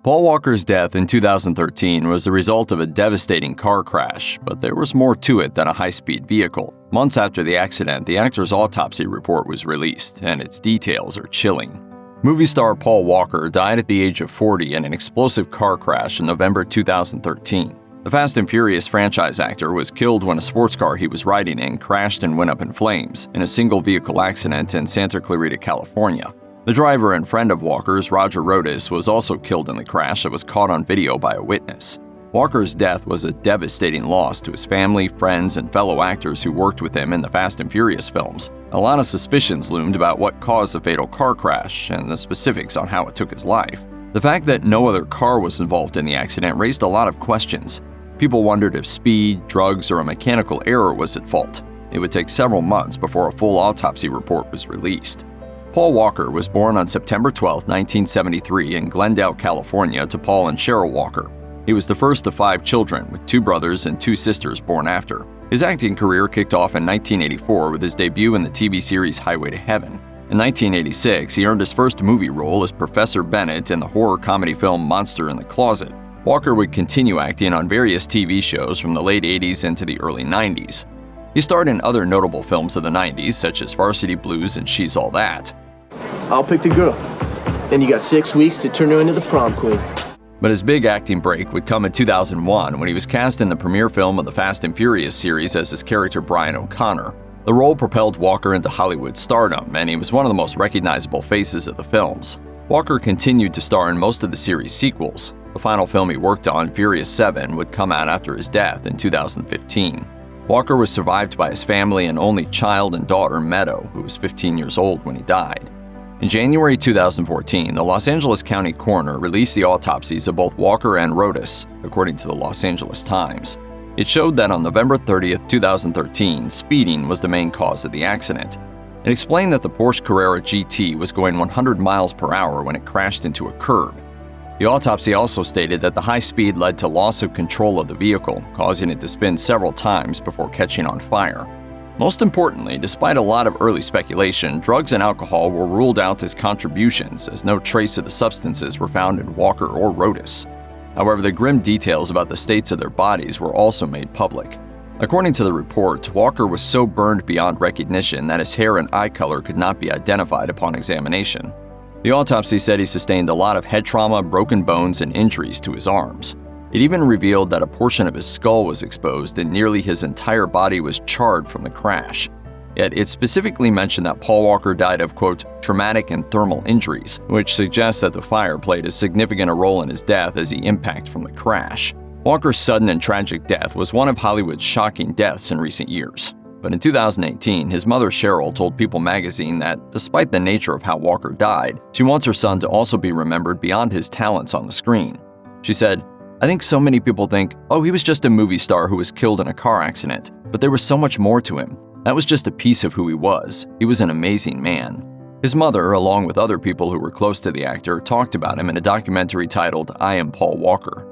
Paul Walker's death in 2013 was the result of a devastating car crash, but there was more to it than a high-speed vehicle. Months after the accident, the actor's autopsy report was released, and its details are chilling. Movie star Paul Walker died at the age of 40 in an explosive car crash in November 2013. The Fast and Furious franchise actor was killed when a sports car he was riding in crashed and went up in flames in a single-vehicle accident in Santa Clarita, California. The driver and friend of Walker's, Roger Rodas, was also killed in the crash that was caught on video by a witness. Walker's death was a devastating loss to his family, friends, and fellow actors who worked with him in the Fast and Furious films. A lot of suspicions loomed about what caused the fatal car crash and the specifics on how it took his life. The fact that no other car was involved in the accident raised a lot of questions. People wondered if speed, drugs, or a mechanical error was at fault. It would take several months before a full autopsy report was released. Paul Walker was born on September 12, 1973 in Glendale, California to Paul and Cheryl Walker. He was the first of 5 children, with 2 brothers and 2 sisters born after. His acting career kicked off in 1984 with his debut in the TV series Highway to Heaven. In 1986, he earned his first movie role as Professor Bennett in the horror comedy film Monster in the Closet. Walker would continue acting on various TV shows from the late 80s into the early 90s. He starred in other notable films of the 90s, such as Varsity Blues and She's All That. I'll pick the girl. Then you got 6 weeks to turn her into the prom queen. But his big acting break would come in 2001 when he was cast in the premiere film of the Fast and Furious series as his character Brian O'Connor. The role propelled Walker into Hollywood stardom, and he was one of the most recognizable faces of the films. Walker continued to star in most of the series' sequels. The final film he worked on, Furious 7, would come out after his death in 2015. Walker was survived by his family and only child and daughter, Meadow, who was 15 years old when he died. In January 2014, the Los Angeles County coroner released the autopsies of both Walker and Rodas, according to the Los Angeles Times. It showed that on November 30, 2013, speeding was the main cause of the accident. It explained that the Porsche Carrera GT was going 100 miles per hour when it crashed into a curb. The autopsy also stated that the high speed led to loss of control of the vehicle, causing it to spin several times before catching on fire. Most importantly, despite a lot of early speculation, drugs and alcohol were ruled out as contributions, as no trace of the substances were found in Walker or Rodas. However, the grim details about the states of their bodies were also made public. According to the report, Walker was so burned beyond recognition that his hair and eye color could not be identified upon examination. The autopsy said he sustained a lot of head trauma, broken bones, and injuries to his arms. It even revealed that a portion of his skull was exposed and nearly his entire body was charred from the crash. Yet it specifically mentioned that Paul Walker died of, quote, traumatic and thermal injuries, which suggests that the fire played as significant a role in his death as the impact from the crash. Walker's sudden and tragic death was one of Hollywood's shocking deaths in recent years. But in 2018, his mother Cheryl told People magazine that, despite the nature of how Walker died, she wants her son to also be remembered beyond his talents on the screen. She said, "I think so many people think, oh, he was just a movie star who was killed in a car accident, but there was so much more to him. That was just a piece of who he was. He was an amazing man." His mother, along with other people who were close to the actor, talked about him in a documentary titled I Am Paul Walker.